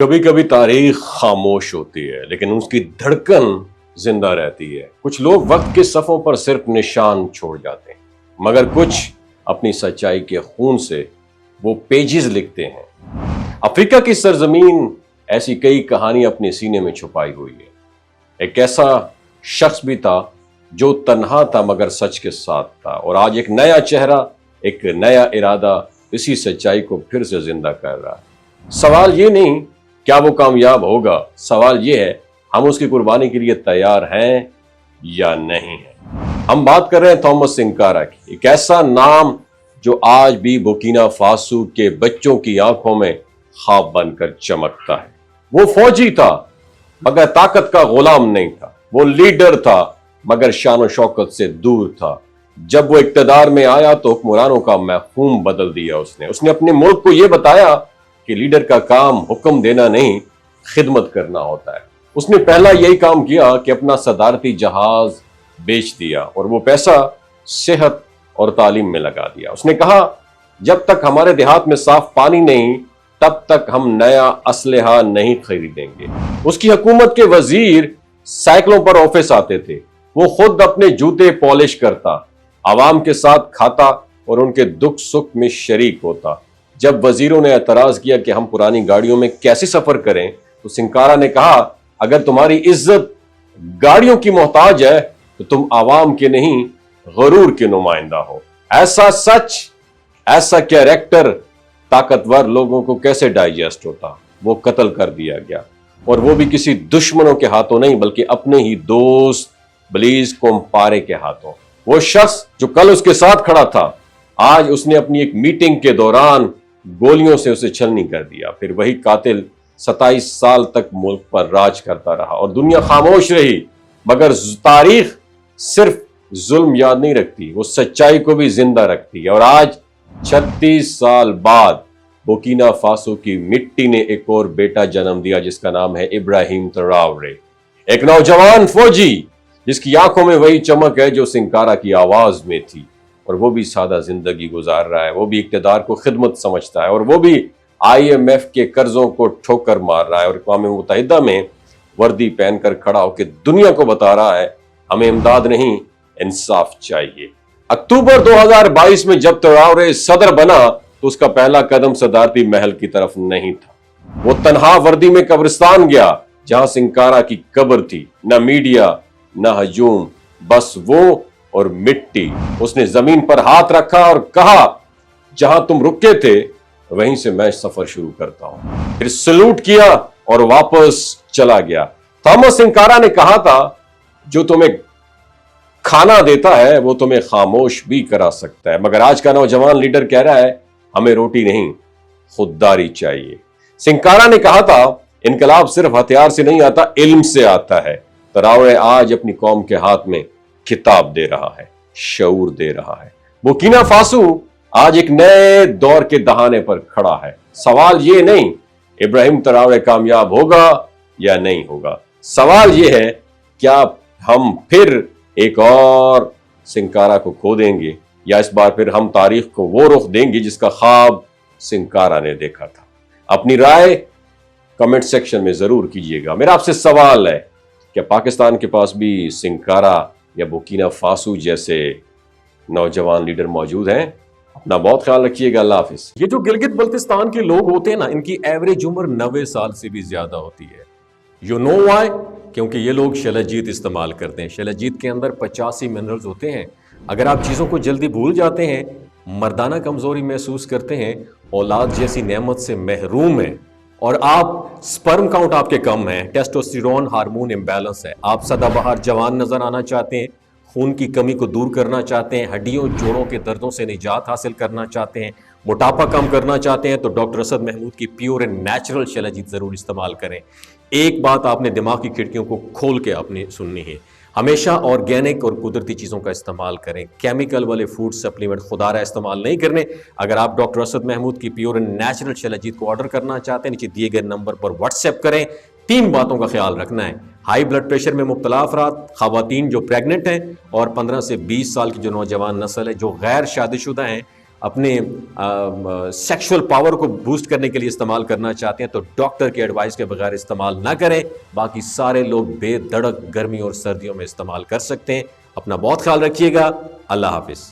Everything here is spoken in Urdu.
کبھی کبھی تاریخ خاموش ہوتی ہے لیکن اس کی دھڑکن زندہ رہتی ہے۔ کچھ لوگ وقت کے صفوں پر صرف نشان چھوڑ جاتے ہیں مگر کچھ اپنی سچائی کے خون سے وہ پیجز لکھتے ہیں۔ افریقہ کی سرزمین ایسی کئی کہانی اپنے سینے میں چھپائی ہوئی ہے۔ ایک ایسا شخص بھی تھا جو تنہا تھا مگر سچ کے ساتھ تھا، اور آج ایک نیا چہرہ، ایک نیا ارادہ اسی سچائی کو پھر سے زندہ کر رہا ہے۔ سوال یہ نہیں کیا وہ کامیاب ہوگا، سوال یہ ہے ہم اس کی قربانی کے لیے تیار ہیں یا نہیں ہیں۔ ہم بات کر رہے ہیں تھامس سنکارا کی، ایک ایسا نام جو آج بھی بورکینا فاسو کے بچوں کی آنکھوں میں خواب بن کر چمکتا ہے۔ وہ فوجی تھا مگر طاقت کا غلام نہیں تھا، وہ لیڈر تھا مگر شان و شوکت سے دور تھا۔ جب وہ اقتدار میں آیا تو حکمرانوں کا مفہوم بدل دیا۔ اس نے اپنے ملک کو یہ بتایا کہ لیڈر کا کام حکم دینا نہیں، خدمت کرنا ہوتا ہے۔ اس نے پہلا یہی کام کیا کہ اپنا صدارتی جہاز بیچ دیا اور وہ پیسہ صحت اور تعلیم میں لگا دیا۔ اس نے کہا جب تک ہمارے دیہات میں صاف پانی نہیں تب تک ہم نیا اسلحہ نہیں خریدیں گے۔ اس کی حکومت کے وزیر سائیکلوں پر آفس آتے تھے، وہ خود اپنے جوتے پالش کرتا، عوام کے ساتھ کھاتا اور ان کے دکھ سکھ میں شریک ہوتا۔ جب وزیروں نے اعتراض کیا کہ ہم پرانی گاڑیوں میں کیسے سفر کریں تو سنکارا نے کہا اگر تمہاری عزت گاڑیوں کی محتاج ہے تو تم عوام کے نہیں غرور کے نمائندہ ہو۔ ایسا سچ، ایسا کیریکٹر طاقتور لوگوں کو کیسے ڈائجسٹ ہوتا؟ وہ قتل کر دیا گیا، اور وہ بھی کسی دشمنوں کے ہاتھوں نہیں بلکہ اپنے ہی دوست بلیز کومپارے کے ہاتھوں۔ وہ شخص جو کل اس کے ساتھ کھڑا تھا آج اس نے اپنی ایک میٹنگ کے دوران گولیوں سے اسے چھلنی کر دیا۔ پھر وہی قاتل 27 سال تک ملک پر راج کرتا رہا اور دنیا خاموش رہی، مگر تاریخ صرف ظلم یاد نہیں رکھتی، وہ سچائی کو بھی زندہ رکھتی ہے۔ اور آج 36 سال بعد بورکینا فاسو کی مٹی نے ایک اور بیٹا جنم دیا جس کا نام ہے ابراہیم تراورے، ایک نوجوان فوجی جس کی آنکھوں میں وہی چمک ہے جو سنکارا کی آواز میں تھی، اور وہ بھی سادہ زندگی گزار رہا ہے، وہ بھی اقتدار کو خدمت سمجھتا ہے، اور وہ بھی IMF کے قرضوں کو ٹھوکر مار رہا ہے اور اقوام متحدہ میں وردی پہن کر کھڑا ہو کے دنیا کو بتا رہا ہے ہمیں امداد نہیں انصاف چاہیے۔ اکتوبر 2022 میں جب تراورے صدر بنا تو اس کا پہلا قدم صدارتی محل کی طرف نہیں تھا۔ وہ تنہا وردی میں قبرستان گیا جہاں سنکارا کی قبر تھی، نہ میڈیا نہ ہجوم، بس وہ اور مٹی۔ اس نے زمین پر ہاتھ رکھا اور کہا جہاں تم رکے تھے وہیں سے میں سفر شروع کرتا ہوں۔ پھر سلوٹ کیا اور واپس چلا گیا۔ تھامس سنکارا نے کہا تھا جو تمہیں کھانا دیتا ہے وہ تمہیں خاموش بھی کرا سکتا ہے، مگر آج کا نوجوان لیڈر کہہ رہا ہے ہمیں روٹی نہیں خودداری چاہیے۔ سنکارا نے کہا تھا انقلاب صرف ہتھیار سے نہیں آتا، علم سے آتا ہے۔ تراورے آج اپنی قوم کے ہاتھ میں کتاب دے رہا ہے، شعور دے رہا ہے۔ بورکینا فاسو آج ایک نئے دور کے دہانے پر کھڑا ہے۔ سوال یہ نہیں ابراہیم تراورے کامیاب ہوگا یا نہیں ہوگا، سوال یہ ہے کیا ہم پھر ایک اور سنکارا کو کھو دیں گے یا اس بار پھر ہم تاریخ کو وہ رخ دیں گے جس کا خواب سنکارا نے دیکھا تھا۔ اپنی رائے کمنٹ سیکشن میں ضرور کیجیے گا۔ میرا آپ سے سوال ہے کیا پاکستان کے پاس بھی سنکارا یا بورکینا فاسو جیسے نوجوان لیڈر موجود ہیں؟ اپنا بہت خیال رکھیے گا، اللہ حافظ۔ یہ جو گلگت بلتستان کے لوگ ہوتے ہیں نا، ان کی ایوریج عمر 90 سال سے بھی زیادہ ہوتی ہے۔ You know why? کیونکہ یہ لوگ شلجیت استعمال کرتے ہیں۔ شلجیت کے اندر 85 منرلز ہوتے ہیں۔ اگر آپ چیزوں کو جلدی بھول جاتے ہیں، مردانہ کمزوری محسوس کرتے ہیں، اولاد جیسی نعمت سے محروم ہیں، اور آپ سپرم کاؤنٹ آپ کے کم ہیں، ٹیسٹوسٹیرون ہارمون امبیلنس ہے، آپ سدا بہار جوان نظر آنا چاہتے ہیں، خون کی کمی کو دور کرنا چاہتے ہیں، ہڈیوں جوڑوں کے دردوں سے نجات حاصل کرنا چاہتے ہیں، موٹاپا کم کرنا چاہتے ہیں، تو ڈاکٹر اسد محمود کی پیور اینڈ نیچرل شلجیت ضرور استعمال کریں۔ ایک بات آپ نے دماغ کی کھڑکیوں کو کھول کے اپنی سننی ہے، ہمیشہ آرگینک اور قدرتی چیزوں کا استعمال کریں، کیمیکل والے فوڈ سپلیمنٹ خدا رہا استعمال نہیں کرنے۔ اگر آپ ڈاکٹر اسد محمود کی پیور اینڈ نیچرل شلجیت کو آرڈر کرنا چاہتے ہیں، نیچے دیے گئے نمبر پر واٹس ایپ کریں۔ 3 باتوں کا خیال رکھنا ہے: ہائی بلڈ پریشر میں مبتلا افراد، خواتین جو پریگننٹ ہیں، اور 15 سے 20 سال کی جو نوجوان نسل ہے جو غیر شادی شدہ ہیں، اپنے سیکشول پاور کو بوسٹ کرنے کے لیے استعمال کرنا چاہتے ہیں تو ڈاکٹر کے ایڈوائس کے بغیر استعمال نہ کریں. باقی سارے لوگ بے دھڑک گرمی اور سردیوں میں استعمال کر سکتے ہیں. اپنا بہت خیال رکھیے گا. اللہ حافظ.